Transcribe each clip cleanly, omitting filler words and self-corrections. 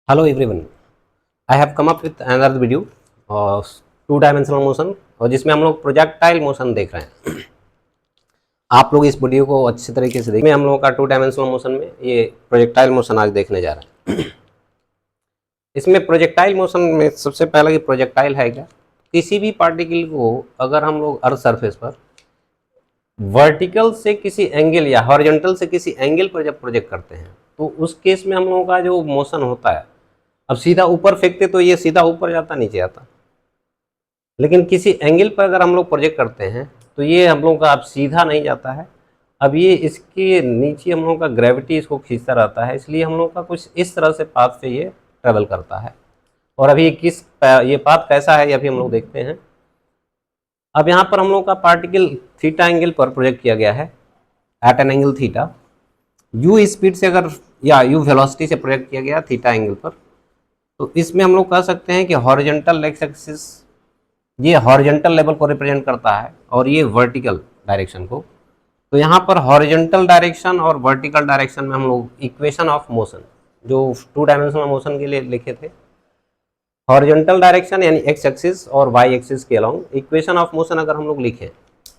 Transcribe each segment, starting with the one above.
Hello everyone, I have come up with another video of two dimensional motion और जिसमें हम लोग projectile motion देख रहे हैं। आप लोग इस वीडियो को अच्छी तरीके से देखें। हम लोगों का टू डायमेंशनल मोशन में ये प्रोजेक्टाइल मोशन आज देखने जा रहे हैं। इसमें प्रोजेक्टाइल मोशन में सबसे पहला कि प्रोजेक्टाइल है क्या, किसी भी पार्टिकल को अगर हम लोग अर्थ सरफेस पर वर्टिकल से किसी एंगल या हॉरिजॉन्टल से किसी एंगल पर जब प्रोजेक्ट करते हैं तो उस केस में हम लोगों का जो मोशन होता है, अब सीधा ऊपर फेंकते तो ये सीधा ऊपर जाता नीचे आता, लेकिन किसी एंगल पर अगर हम लोग प्रोजेक्ट करते हैं तो ये हम लोगों का अब सीधा नहीं जाता है। अब ये इसके नीचे हम लोगों का ग्रेविटी इसको खींचता रहता है, इसलिए हम लोग का कुछ इस तरह से पाथ पे ये ट्रेवल करता है। और अभी ये पाथ कैसा है ये अभी हम लोग देखते हैं। अब यहाँ पर हम लोग का पार्टिकल थीटा एंगल पर प्रोजेक्ट किया गया है at an angle theta. U speed से अगर या यू वेलोसिटी से प्रोजेक्ट किया गया थीटा एंगल पर, तो इसमें हम लोग कह सकते हैं कि हॉरिजॉन्टल एक्स एक्सिस ये हॉरिजॉन्टल लेवल को रिप्रेजेंट करता है और ये वर्टिकल डायरेक्शन को। तो यहाँ पर हॉरिजॉन्टल डायरेक्शन और वर्टिकल डायरेक्शन में हम लोग इक्वेशन ऑफ मोशन जो टू डायमेंशनल मोशन के लिए लिखे थे, हॉरिजॉन्टल डायरेक्शन यानी एक्स एक्सिस और वाई एक्सिस के अलोंग इक्वेशन ऑफ मोशन अगर हम लोग लिखें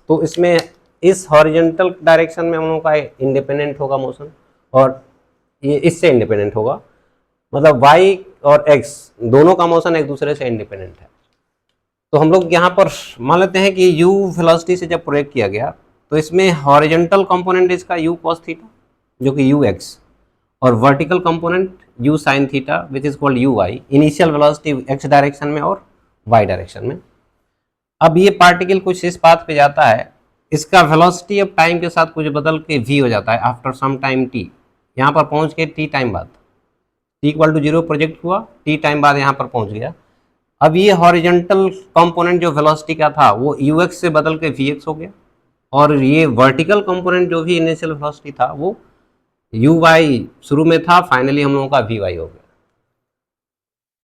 तो इसमें इस हॉरिजॉन्टल डायरेक्शन में हम लोग का इंडिपेंडेंट होगा मोशन और ये इससे इंडिपेंडेंट होगा, मतलब y और x दोनों का मोशन एक दूसरे से इंडिपेंडेंट है। तो हम लोग यहाँ पर मान लेते हैं कि u वेलोसिटी से जब प्रोजेक्ट किया गया तो इसमें हॉरिजॉन्टल कंपोनेंट इसका u cos थीटा जो कि ux और vertical component u sin theta which is called uy, initial velocity x direction में और y डायरेक्शन में। अब ये पार्टिकल कुछ इस पाथ पे जाता है, इसका वेलोसिटी अब टाइम के साथ कुछ बदल के v हो जाता है आफ्टर सम टाइम t, यहाँ पर पहुँच के t टाइम बाद t इक्वल टू 0 प्रोजेक्ट हुआ, t टाइम बाद यहाँ पर पहुँच गया। अब ये हॉरिजॉन्टल कंपोनेंट जो वेलोसिटी का था वो ux से बदल के vx हो गया और ये वर्टिकल कंपोनेंट जो भी इनिशियल वेलोसिटी था वो uy शुरू में था, फाइनली हम लोगों का vy हो गया।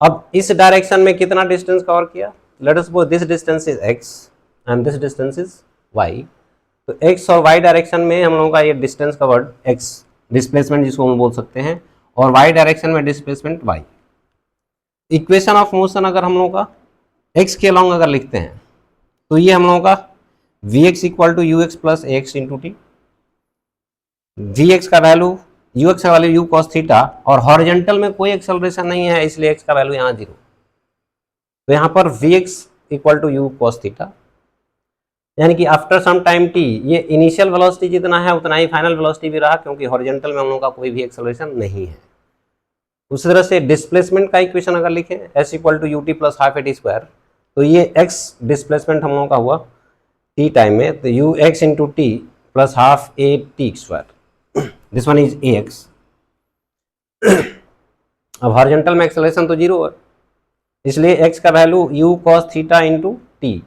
अब इस डायरेक्शन में कितना डिस्टेंस कवर किया, let us suppose this distance is x and this distance is y। तो x और y डायरेक्शन में हम लोगों का ये डिस्टेंस कवर्ड x डिस्प्लेसमेंट जिसको हम बोल सकते हैं और y डायरेक्शन में displacement y। Equation of motion अगर हम लोगों का x के अलोंग अगर लिखते हैं तो ये हम लोगों का vx equal to ux plus ax into टी, vx का वैल्यू ux का वैल्यू u cos थीटा और हॉरिजॉन्टल में कोई एक्सेलरेशन नहीं है इसलिए x का वैल्यू यहाँ 0। तो यहाँ पर vx equal to u cos theta, यानी कि आफ्टर सम टाइम t ये इनिशियल वेलोसिटी जितना है उतना ही फाइनल वेलोसिटी भी रहा क्योंकि हॉरिजॉन्टल में हम लोगों का कोई भी एक्सेलरेशन नहीं है। उसी तरह से डिस्प्लेसमेंट का इक्वेशन अगर लिखें s equal to ut plus half a t square, तो ये x डिस्प्लेसमेंट हम लोगों का हुआ t टाइम में, तो ux into T plus half a t square, this one is ax। अब हॉरिजॉन्टल में एक्सेलरेशन तो 0 है इसलिए x का value u cos theta into T,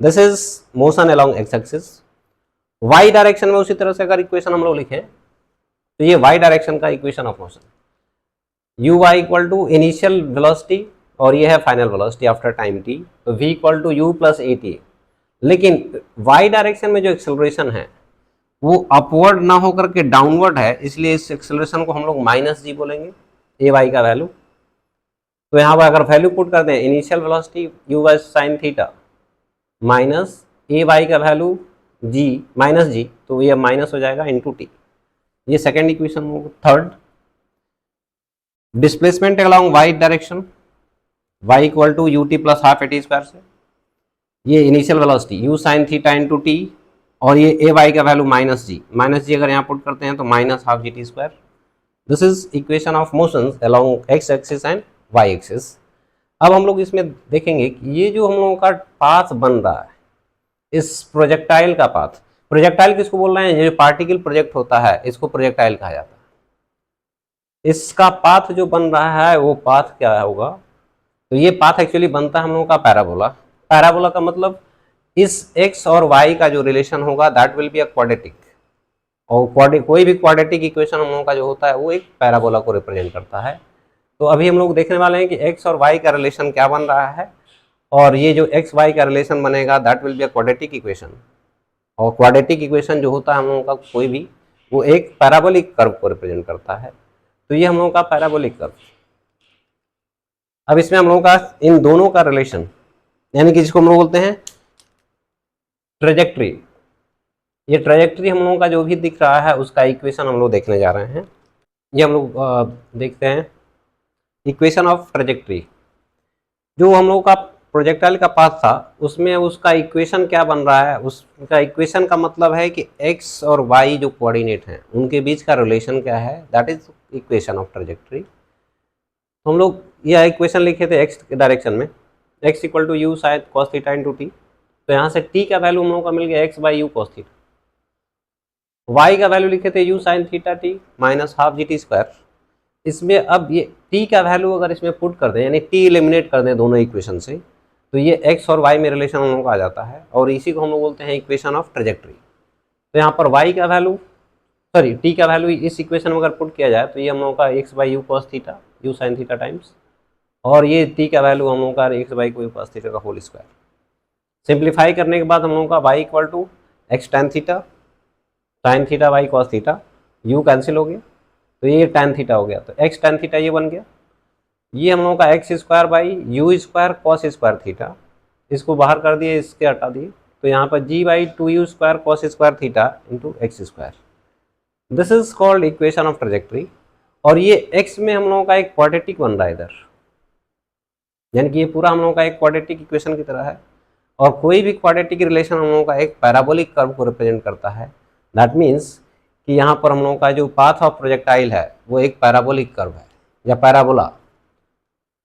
this is motion along x axis. y direction में उसी तरह से अगर इक्वेशन हम लोग लिखें तो ये y डायरेक्शन का equation of motion uy equal to initial velocity और ये है final velocity after time t, तो v equal to u plus a t. लेकिन y डायरेक्शन में जो एक्सेलरेशन है वो अपवर्ड ना होकर के डाउनवर्ड है, इसलिए इस एक्सेलरेशन को हम लोग माइनस जी बोलेंगे ए वाई का वैल्यू। तो यहाँ पर अगर वैल्यू पुट करते हैं initial velocity u by sine theta minus a y का वैल्यू जी माइनस जी, तो ये माइनस हो जाएगा इंटू टी। ये सेकेंड इक्वेशन होगा। Third, displacement along y direction y equal to u t plus half a t square से, ये initial velocity u sine theta into t और ये ए वाई का वैल्यू माइनस जी अगर यहाँ put करते हैं तो minus half G T square. This is equation of motion along x axis and y axis. अब हम लोग इसमें देखेंगे कि ये जो हम लोगों का पाथ बन रहा है इस प्रोजेक्टाइल का पाथ, प्रोजेक्टाइल किसको बोल रहे हैं, ये जो पार्टिकल प्रोजेक्ट होता है इसको प्रोजेक्टाइल कहा जाता है। इसका पाथ जो बन रहा है वो पाथ क्या होगा, तो ये पाथ एक्चुअली बनता है हम लोगों का पैराबोला। पैराबोला का मतलब इस x और y का जो रिलेशन होगा that will be a quadratic, और कोई भी क्वाड्रेटिक इक्वेशन हम लोगों का जो होता है वो एक पैराबोला को रिप्रेजेंट करता है। तो अभी हम लोग देखने वाले हैं कि x और y का रिलेशन क्या बन रहा है, और ये जो x y का रिलेशन बनेगा that will be a quadratic equation. और क्वाड्रेटिक इक्वेशन जो होता है हम लोगों का कोई भी वो एक पैराबोलिक कर्व को रिप्रेजेंट करता है। तो ये हम लोगों का पैराबोलिक कर्व। अब इसमें हम लोगों का इन दोनों का रिलेशन, यानी कि जिसको हम लोग बोलते हैं ट्रेजेक्ट्री, ये ट्रेजेक्ट्री हम लोगों का जो भी दिख रहा है उसका इक्वेशन हम लोग देखने जा रहे हैं। ये हम लोग देखते हैं इक्वेशन ऑफ ट्रेजेक्ट्री। जो हम लोगों का प्रोजेक्टाइल का पाथ था उसमें उसका इक्वेशन क्या बन रहा है, उसका इक्वेशन का मतलब है कि x और y जो कोऑर्डिनेट हैं उनके बीच का रिलेशन क्या है, that is equation of trajectory. तो हम लोग यह इक्वेशन लिखे थे x के डायरेक्शन में, x इक्वल टू यू शायद कॉस थीटा इंटू टी। तो यहाँ से t का वैल्यू हम लोगों का मिल गया x by u cos theta, y का वैल्यू लिखे थे u sine theta T minus half G T square. इसमें अब ये t का वैल्यू अगर इसमें पुट कर दें, यानी t एलिमिनेट कर दें दोनों इक्वेशन से, तो ये x और y में रिलेशन हम लोगों का आ जाता है और इसी को हम लोग बोलते हैं इक्वेशन ऑफ ट्रेजेक्ट्री। तो यहाँ पर y का वैल्यू t का वैल्यू इस इक्वेशन में अगर पुट किया जाए तो ये हम लोगों का x by u cos theta u sine theta times, और ये t का वैल्यू हम लोगों का x by u cos theta का होल स्क्वायर। सिंप्लीफाई करने के बाद हम लोगों का y equal to x tan theta sine theta by cos theta, u cancel हो गया तो ये tan थीटा हो गया, तो x tan थीटा ये बन गया। ये हम लोगों का x square by you square cos square theta, इसको बाहर कर दिए, इसके हटा दिए, तो यहाँ पर g by two u square cos square theta into x square. This is called equation of trajectory. और ये x में हम लोगों का एक क्वाड्रेटिक बन रहा है इधर, यानी कि ये पूरा हम लोगों का एक क्वाड्रेटिक इक्वेशन की तरह है। और कोई भी क्वाड्रेटिक रिलेशन हम लोगों का एक पैराबोलिक कर्व को रिप्रेजेंट करता है। दैट मीन्स कि यहाँ पर हम लोगों का जो पाथ ऑफ प्रोजेक्टाइल है वो एक पैराबोलिक कर्व है या पैराबोला।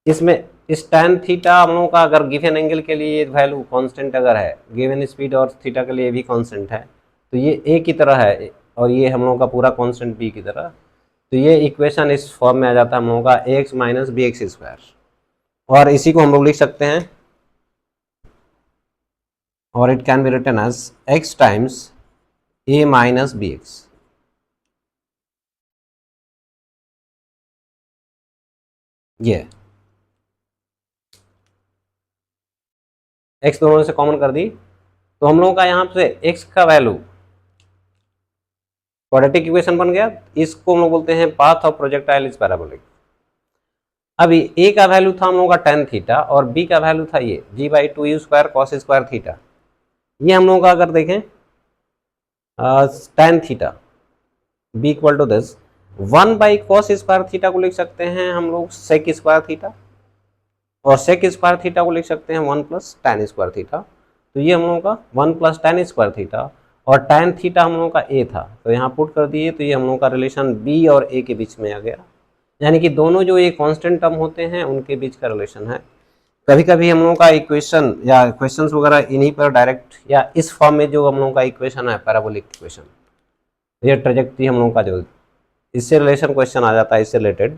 इसमें इस tan थीटा हम लोगों का अगर गिवन एंगल के लिए वैल्यू कांस्टेंट अगर है, गिवन स्पीड और थीटा के लिए भी कांस्टेंट है, तो ये a की तरह है और ये हम लोगों का पूरा कांस्टेंट b की तरह। तो ये इक्वेशन इस फॉर्म में आ जाता है हम लोगों का ax minus b x square, और इसी को हम लोग लिख सकते हैं, और it can be written as x times a minus b x. ये x दोनों से कॉमन कर दी, तो हम लोगों का यहाँ से x का वैल्यू क्वाड्रेटिक इक्वेशन बन गया। इसको हम लोग बोलते हैं path of projectile is parabolic. अभी a का वैल्यू था हम लोगों का tan थीटा और b का वैल्यू था ये g by two u square cos square theta. ये हम लोगों का अगर देखें tan theta b equal to this 1 by cos square theta को लिख सकते हैं हम लोग सेक स्क्वायर थीटा, और सेक स्क्वायर थीटा को लिख सकते हैं 1 प्लस टैन स्क्वायर थीटा। तो ये हम लोगों का 1 प्लस टैन स्क्वायर थीटा, और टैन थीटा हम लोगों का a था तो यहाँ पुट कर दिए, तो ये हम लोगों का रिलेशन b और a के बीच में आ गया, यानी कि दोनों जो ये कांस्टेंट टर्म होते हैं उनके बीच का रिलेशन है। कभी कभी हम लोगों का इक्वेशन या क्वेश्चंस वगैरह इन्हीं पर डायरेक्ट या इस फॉर्म में जो हम लोगों का इक्वेशन है पैराबोलिक इक्वेशन, ये ट्रेजेक्ट्री हम लोगों का जो इससे रिलेशन क्वेश्चन आ जाता है इससे रिलेटेड।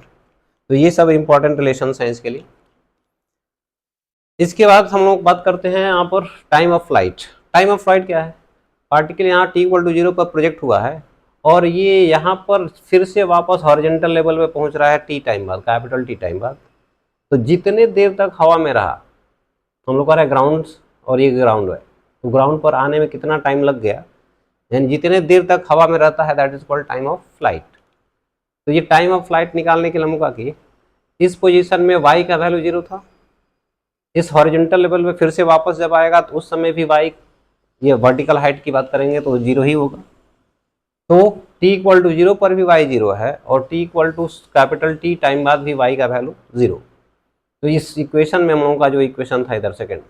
तो ये सब इंपॉर्टेंट रिलेशंस हैं इसके लिए। इसके बाद हम लोग बात करते हैं यहाँ पर time of flight. Time of flight क्या है, पार्टिकल यहाँ t इक्वल टू 0 पर प्रोजेक्ट हुआ है और ये यहाँ पर फिर से वापस हॉरिजॉन्टल लेवल पे पहुँच रहा है t टाइम बाद, कैपिटल T टाइम बाद। तो जितने देर तक हवा में रहा, हम लोग कह रहे हैं ग्राउंड और ये ग्राउंड है, तो ग्राउंड पर आने में कितना टाइम लग गया, यानी जितने देर तक हवा में रहता है that is called time of flight. तो ये टाइम ऑफ फ्लाइट निकालने के लिए हम लोग इस पोजीशन में y का वैल्यू 0 था, इस हॉरिजॉन्टल लेवल पे फिर से वापस जब आएगा तो उस समय भी y, ये वर्टिकल हाइट की बात करेंगे तो 0 ही होगा। तो t इक्वल टू 0 पर भी y 0 है और t equal to capital T time बाद भी y का वैल्यू 0। तो इस इक्वेशन में हम लोगों का जो इक्वेशन था इधर सेकेंड,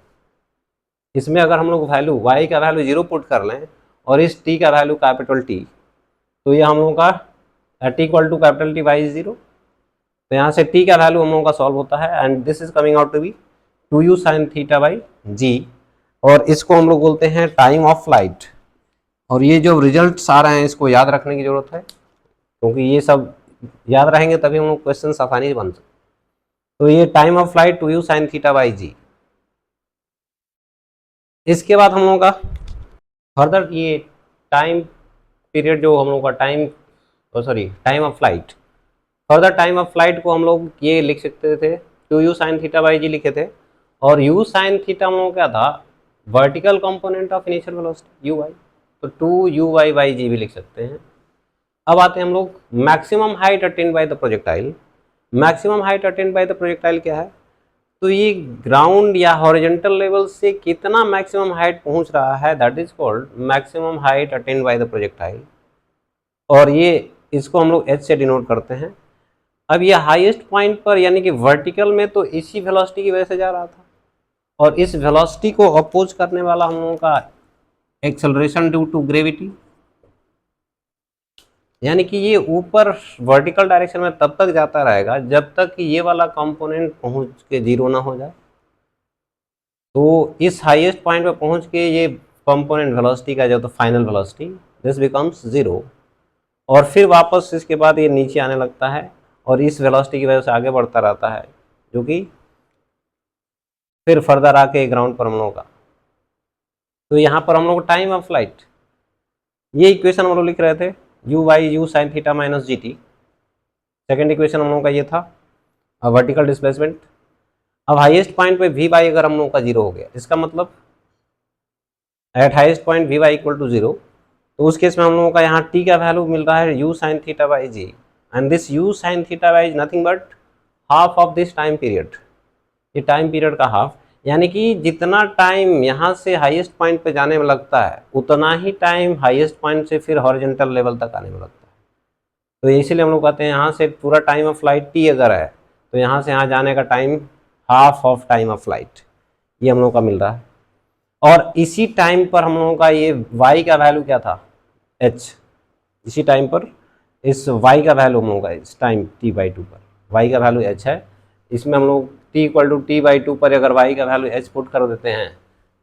इसमें अगर हम लोग वैल्यू y का वैल्यू 0 पुट कर लें और इस t का वैल्यू कैपिटल T, तो ये हम लोगों का t equal to capital T y 0। तो यहाँ से t का वैल्यू हम लोगों का सॉल्व होता है and this is coming out to be 2u sine theta by g, और इसको हम लोग बोलते हैं टाइम ऑफ फ्लाइट। और ये जो रिजल्ट्स आ रहे हैं इसको याद रखने की जरूरत है, क्योंकि ये सब याद रहेंगे तभी हम लोग क्वेश्चन आसानी से बन सकते। तो ये time of flight 2u sine theta by g। इसके बाद हम लोगों का फर्दर ये टाइम पीरियड जो हम लोग का time of flight, further time of flight को हम लोग ये लिख सकते थे 2u साइन थीटा बाई जी लिखे थे, और u साइन थीटा हम लोग क्या था, vertical component of initial velocity ui, तो 2uy बाई जी भी लिख सकते हैं। अब आते हैं हम लोग maximum height attained by the projectile. Maximum height attained by the projectile क्या है, तो ये ग्राउंड या हॉरिजॉन्टल लेवल से कितना मैक्सिमम हाइट पहुंच रहा है, that is called maximum height attained by the projectile, और ये इसको हम लोग एच से डिनोट करते हैं। अब ये हाईएस्ट पॉइंट पर यानी कि वर्टिकल में तो इसी वेलोसिटी की वजह से जा रहा था, और इस वेलोसिटी को अपोज करने वाला हम लोगों का एक्सेलरेशन ड्यू टू ग्रेविटी, यानी कि ये ऊपर वर्टिकल डायरेक्शन में तब तक जाता रहेगा जब तक कि ये वाला कंपोनेंट पहुंच के जीरो ना हो जाए। तो इस हाईएस्ट पॉइंट पे पहुंच के ये कंपोनेंट वेलोसिटी का जो तो final velocity this becomes zero, और फिर वापस इसके बाद ये नीचे आने लगता है और इस वेलोसिटी की वजह से आगे बढ़ता रहता है, जो कि फिर फर्दर आके ग्राउंड पर हम लोगों का। तो यहाँ पर हम लोग टाइम ऑफ फ्लाइट, ये इक्वेशन हम लोग लिख रहे थे u y u sine theta minus g t, second equation हम लोगों का ये था वर्टिकल डिस्प्लेसमेंट। अब हाईएस्ट पॉइंट पे वी वाई अगर हम लोगों का जीरो हो गया, इसका मतलब at highest point v y equal to zero, तो उस केस में हम लोगों का यहाँ टी का वैल्यू मिल रहा है u sine theta by g, and this u sine theta by is nothing but half of this time period, ये टाइम पीरियड का हाफ, यानी कि जितना टाइम यहाँ से हाईएस्ट पॉइंट पे जाने में लगता है उतना ही टाइम हाईएस्ट पॉइंट से फिर हॉरिजॉन्टल लेवल तक आने में लगता है। तो इसीलिए हम लोग कहते हैं यहाँ से पूरा टाइम ऑफ फ्लाइट टी अगर है तो यहाँ से यहाँ जाने का time half of time of flight, ये हम लोग का मिल रहा है। और इसी टाइम पर हम लोगों का ये y का वैल्यू क्या था, h, इसी टाइम पर इस y का वैल्यू हम लोगों का इस टाइम t/2 पर y का वैल्यू h है, इसमें हम लोग t इक्वल टू t/2 पर अगर y का वैल्यू h पुट कर देते हैं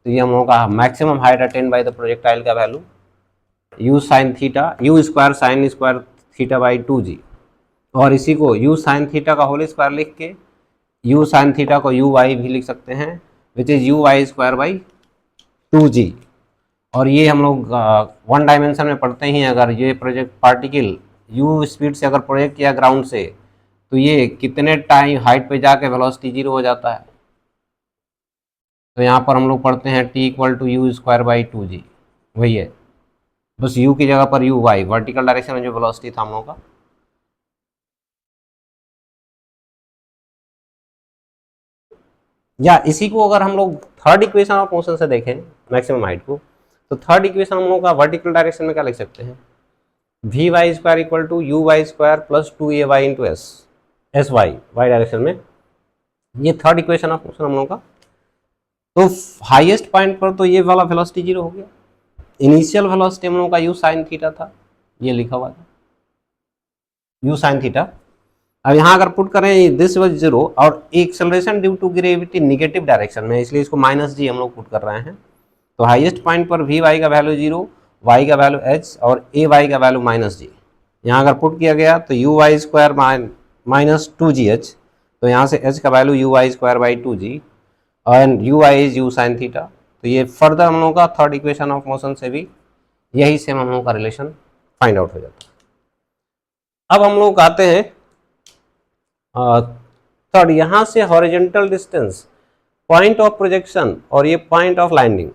तो ये हम लोगों का maximum height attained by the projectile का value u sine theta u square sine square theta by 2g, और इसी को u साइन थीटा का होल स्क्वायर लिख के u साइन थीटा को uy भी लिख सकते हैं which is uy square by 2g। और ये हम लोग वन डायमेंशन में पढ़ते ही हैं, अगर ये प्रोजेक्ट पार्टिकल u स्पीड से अगर प्रोजेक्ट किया ग्राउंड से तो ये कितने टाइम हाइट पे जाके वेलोसिटी जीरो हो जाता है। तो यहाँ पर हम लोग पढ़ते हैं t equal to u square by 2g, वही है, बस u की जगह पर u y वर्टिकल डायरेक्शन में जो वेलोसिटी था हम लोगों का। या इसी को अगर हम लोग थर्ड इक्वेशन ऑफ मोशन से देखें मैक्सिमम हाइट को, तो थर्ड इक्वेशन हम लोग का वर्टिकल डायरेक्शन में क्या लिख सकते हैं, v y square equal to u y square plus 2ay into s y y direction में, ये थर्ड इक्वेशन ऑफ मोशन हम लोग का। तो हाईएस्ट पॉइंट पर तो ये वाला वेलोसिटी जीरो हो गया, इनिशियल वेलोसिटी हम लोग का यू साइन थीटा था, ये लिखा हुआ था यू साइन थीटा। अब यहाँ अगर पुट करें दिस वाज जीरो और acceleration due to gravity negative direction में, इसलिए इसको माइनस जी हम लोग पुट कर रहे हैं। तो हाईएस्ट पॉइंट पर वी वाई का वैल्यू जीरो, वाई का वैल्यू एच और ए वाई का वैल्यू माइनस जी। यहाँ अगर पुट किया गया तो you y square minus 2gh, तो यहाँ से h का value u y square by 2g and u y is u sine theta. तो ये फर्दर हम लोगों का थर्ड इक्वेशन ऑफ मोशन से भी यही सेम हम लोगों का रिलेशन फाइंड आउट हो जाता है। अब हम लोग आते हैं थर्ड, यहाँ से horizontal distance, point of projection और ये पॉइंट ऑफ लैंडिंग,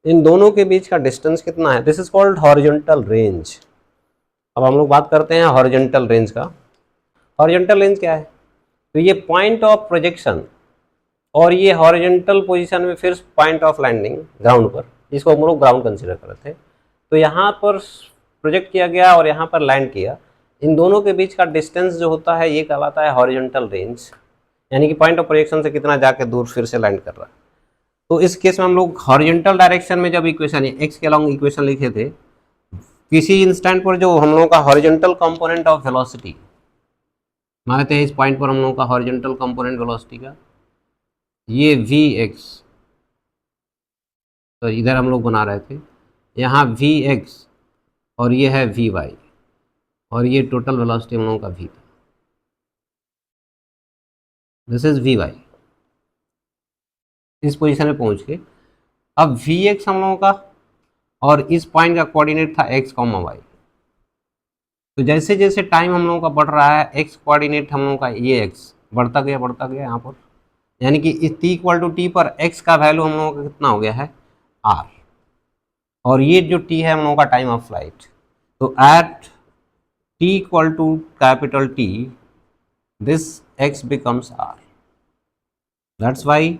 इन दोनों के बीच का डिस्टेंस कितना है, this is called horizontal range. अब हम लोग बात करते हैं हॉरिजॉन्टल रेंज का। हॉरिजॉन्टल रेंज क्या है, तो ये पॉइंट ऑफ प्रोजेक्शन और ये हॉरिजॉन्टल पोजीशन में फिर पॉइंट ऑफ लैंडिंग ग्राउंड पर, इसको हम लोग ग्राउंड कंसीडर कर रहे थे। तो यहाँ पर प्रोजेक्ट किया गया और यहाँ पर लैंड किया, इन दोनों के बीच का डिस्टेंस जो होता है ये कहलाता है हॉरिजॉन्टल रेंज, यानी कि पॉइंट ऑफ प्रोजेक्शन से कितना जाके दूर फिर से लैंड कर रहा है। तो इस केस में हम लोग हॉरिजॉन्टल डायरेक्शन में जब इक्वेशन एक्स के अलॉन्ग इक्वेशन लिखे थे, किसी इंस्टेंट पर जो हम लोगों का हॉरिजॉन्टल कंपोनेंट ऑफ वेलोसिटी, मान लेते हैं इस पॉइंट पर हम लोगों का हॉरिजॉन्टल कंपोनेंट वेलोसिटी का ये वी एक्स, तो इधर हम लोग बना रहे थे यहाँ वी एक्स और ये है वी वाई और ये टोटल वेलोसिटी हम लोगों का v था, दिस इज वी वाई। इस पोजीशन में पहुंच के अब वी एक्स हम लोगों का और इस पॉइंट का कोऑर्डिनेट था x, y। तो जैसे जैसे टाइम हम लोगों का बढ़ रहा है x कोऑर्डिनेट हम लोगों का ये x बढ़ता गया यहाँ पर, यानी कि इस t इक्वल टू टी पर x का वैल्यू हम लोगों का कितना हो गया है r, और ये जो t है हम लोगों का टाइम ऑफ फ्लाइट। तो at t equal to capital T this x becomes r। That's why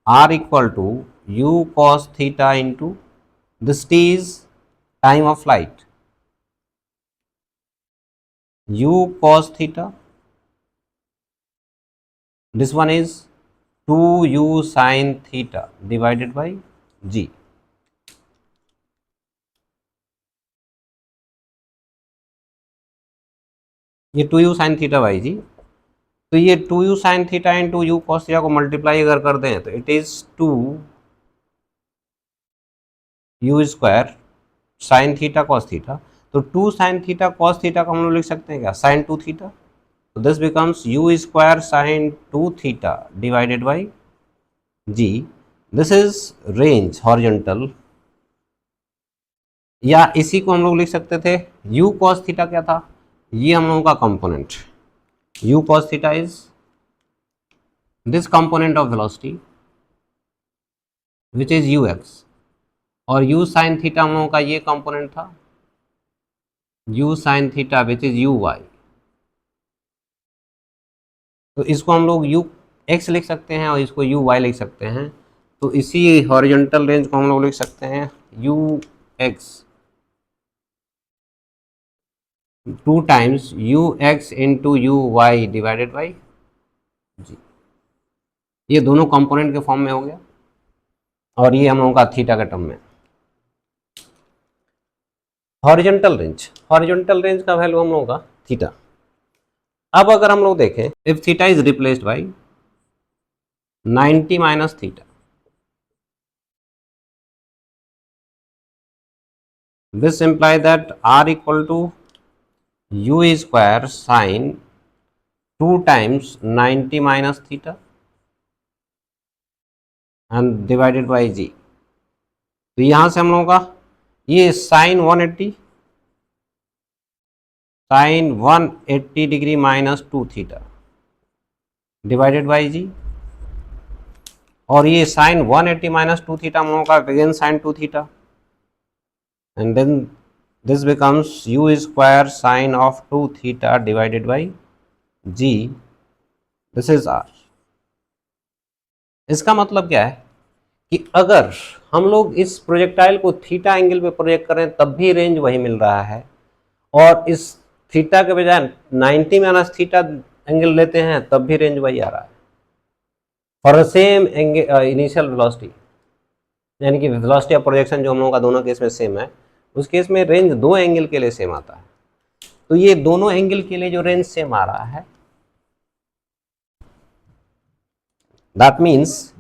r equal to u cos theta into this t is time of flight, u cos theta, this one is 2u sin theta divided by g. ये 2u sin theta by जी, तो ये 2u sin theta into you cos theta को multiply अगर कर दें तो it is 2u square sine theta cos theta, तो 2 sine theta cos theta को हम लोग लिख सकते हैं क्या, साइन 2 थीटा, तो this becomes u square sine 2 theta divided by g. This is range horizontal, या इसी को हम लोग लिख सकते थे u cos थीटा क्या था, ये हम लोगों का component, u cos theta is this component of velocity which is ux, और u sin थीटा हम लोगों का ये कंपोनेंट था u sin theta which is uy, तो इसको हम लोग ux लिख सकते हैं और इसको uy लिख सकते हैं, तो इसी हॉरिजॉन्टल रेंज को हम लोग लिख सकते हैं ux 2 times ux into uy divided by g, ये दोनों कंपोनेंट के फॉर्म में हो गया, और ये हम लोगों का थीटा का टर्म में। हॉरिजॉन्टल रेंज का वैल्यू हम लोगों का थीटा। अब अगर हम लोग देखें if theta is replaced by 90 minus theta, this imply that r equal to u square sin 2 times 90 minus theta and divided by g, तो यहां से हम लोगों का ये sine 180 degree minus 2 theta divided by g, और ये साइन 180 माइनस 2 थीटा हम लोगों का again sine 2 theta, and then this becomes u square sine of 2 theta divided by g, this is r. इसका मतलब क्या है कि अगर हम लोग इस प्रोजेक्टाइल को थीटा एंगल पे प्रोजेक्ट करें तब भी रेंज वही मिल रहा है, और इस थीटा के बजाय 90 माइनस थीटा एंगल लेते हैं तब भी रेंज वही आ रहा है for the same initial velocity, यानी कि वेलोसिटी ऑफ प्रोजेक्शन जो हम लोगों का दोनों केस में सेम है, उस केस में रेंज दो एंगल के लिए सेम आता है, तो ये दोनों एंगल के लिए जो रेंज सेम आ रहा है दैट मीन्स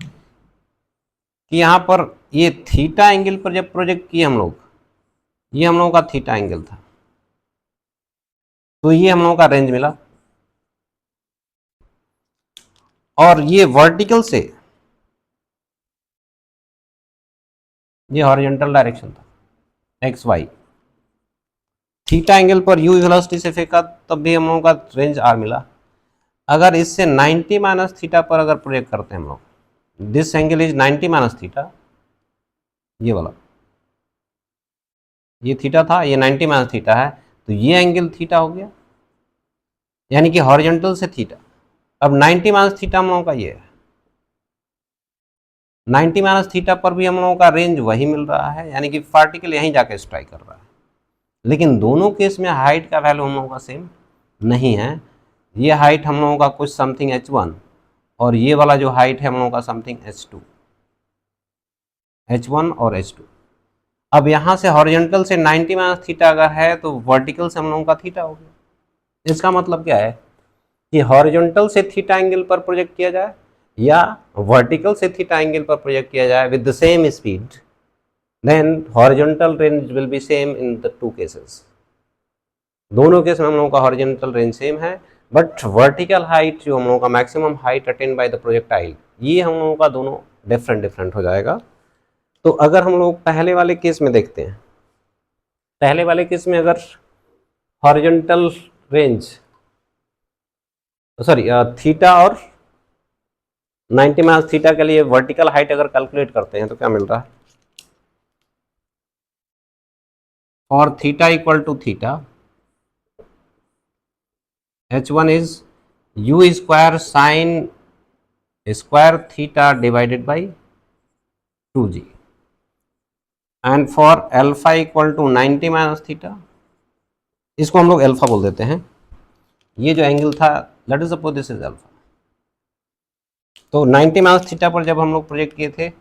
कि यहां पर ये थीटा एंगल पर जब प्रोजेक्ट किए हम लोग, ये हम लोगों का थीटा एंगल था, तो ये हम लोगों का रेंज मिला, और ये वर्टिकल से ये हॉरिजॉन्टल डायरेक्शन था एक्स वाई, थीटा एंगल पर यू वेलोसिटी से फेंका तब भी हम लोगों का रेंज आर मिला। अगर इससे 90 माइनस थीटा पर अगर प्रोजेक्ट करते हैं हम लोग, this angle is 90 minus theta, ये वाला ये थीटा था, ये 90 माइनस थीटा है, तो ये एंगल थीटा हो गया, यानी कि हॉरिजॉन्टल से थीटा। अब 90 माइनस थीटा हम लोगों का ये है, 90 माइनस थीटा पर भी हम लोगों का रेंज वही मिल रहा है, यानी कि पार्टिकल यहीं जाके स्ट्राइक कर रहा है, लेकिन दोनों केस में हाइट का वैल्यू हम लोगों का सेम नहीं है, ये हाइट हम लोगों का कुछ समथिंग h1, और ये वाला जो हाइट है हम लोगों का समथिंग h1 और h2। अब यहाँ से हॉरिजॉन्टल से 90 माइनस थीटा अगर है तो वर्टिकल से हम लोगों का थीटा हो गया। इसका मतलब क्या है कि हॉरिजॉन्टल से थीटा एंगल पर प्रोजेक्ट किया जाए या वर्टिकल से थीटा एंगल पर प्रोजेक्ट किया जाए with the same speed, then horizontal range will be same in the two cases. दोनों केस में हम लोगों का हॉरिजॉन्टल रेंज सेम है, बट वर्टिकल हाइट जो हम लोगों का maximum height attain by the projectile, ये हम लोगों का दोनों डिफरेंट हो जाएगा। तो अगर हम लोग पहले वाले केस में देखते हैं, पहले वाले केस में अगर हॉरिजॉन्टल रेंज सॉरी थीटा और 90 माइनस थीटा के लिए वर्टिकल हाइट अगर कैलकुलेट करते हैं तो क्या मिल रहा है, और theta equal to theta h1 is u square sine square theta divided by 2g, and for alpha equal to 90 minus theta, इसको हम लोग अल्फा बोल देते हैं। ये जो एंगल था let us suppose this is alpha. तो 90 माइनस थीटा पर जब हम लोग प्रोजेक्ट किए थे,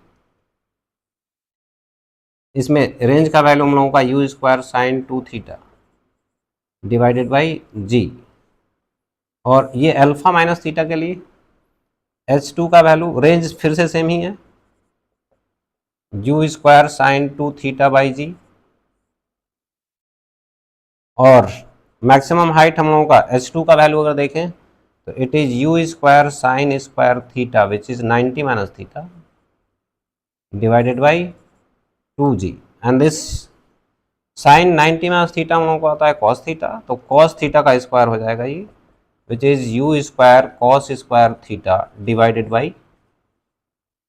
इसमें रेंज का वैल्यू हम लोगों का u square sine 2 theta divided by g, और ये अल्फा माइनस थीटा के लिए H2 का वैल्यू रेंज फिर से सेम ही है, u square sine 2 theta by g, और मैक्सिमम हाइट हम लोगों का H2 का वैल्यू अगर देखें तो it is u square sine square theta which is 90 minus theta divided by 2g, and this sine 90 minus theta हम लोगों को आता है कॉस थीटा, तो कॉस थीटा का स्क्वायर हो जाएगा ये which is u square cos square theta divided by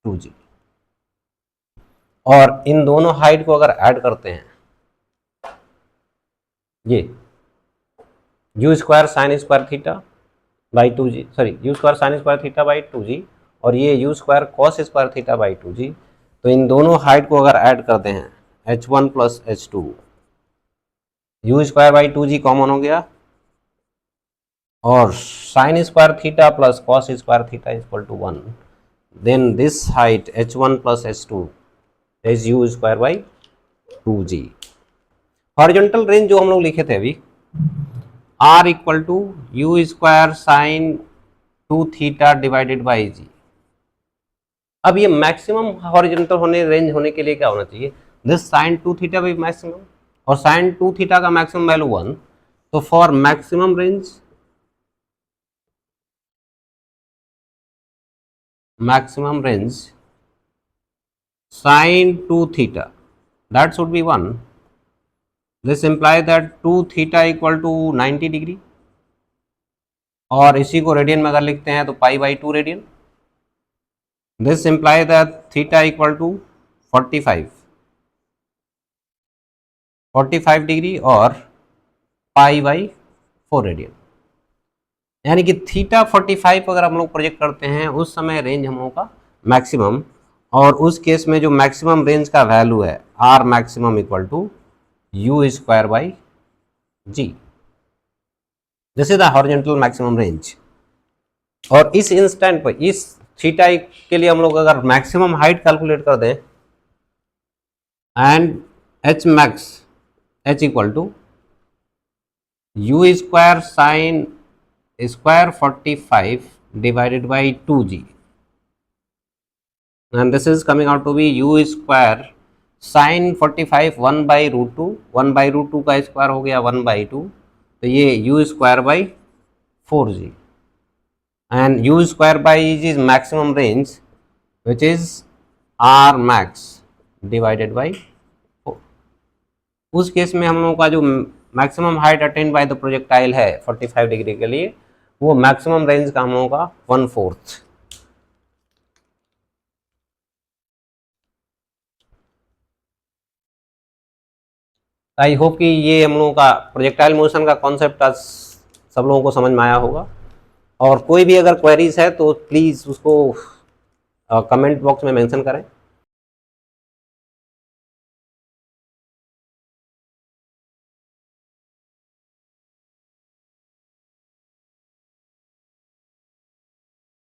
2g। और इन दोनों हाइट को अगर ऐड करते हैं, ये you square sine square theta by 2g, sorry you square sine square theta by 2g, और ये you square cos square theta by 2g, तो इन दोनों हाइट को अगर ऐड करते हैं h1 plus h2, u square by 2g common हो गया, और sine square theta plus cos square theta equal to 1, then this height h1 plus h2 is u square by 2g। Horizontal range जो हम लोग लिखे थे अभी, r equal to u square sine 2 theta divided by g. अब ये maximum horizontal होने range होने के लिए क्या होना चाहिए, this sine 2 theta by maximum, और साइन 2 थीटा का मैक्सिमम वैल्यू 1, तो for maximum range sin 2 theta that should be 1. This implies that 2 theta equal to 90 degree, और इसी को रेडियन में अगर लिखते हैं तो pi by 2 radian. This implies that theta equal to 45 degree और पाई बाई 4 रेडियन, यानी कि थीटा 45 अगर हम लोग प्रोजेक्ट करते हैं उस समय रेंज हम लोगों का मैक्सिमम, और उस केस में जो मैक्सिमम रेंज का वैल्यू है r maximum equal to u square by g, this is the horizontal maximum range. और इस इंस्टेंट पर इस थीटा के लिए हम लोग अगर मैक्सिमम हाइट कैलकुलेट कर दें, and h max h equal to u square sine square 45 divided by 2g, and this is coming out to be u square sin 45 1 by root 2, 1 by root 2 का square हो गया 1 by 2, तो ये u square by 4g, and u square by g is maximum range which is r max divided by 4। उस case में हम लोगों का जो maximum height attend bye the projectile है 45 डिग्री के लिए, वो मैक्सिमम रेंज का हम लोगों का 1/4। आई होप कि ये हम लोगों का प्रोजेक्टाइल मोशन का कॉन्सेप्ट आज सब लोगों को समझ में आया होगा। और कोई भी अगर क्वेरीज है तो प्लीज़ उसको कमेंट बॉक्स में मेंशन करें।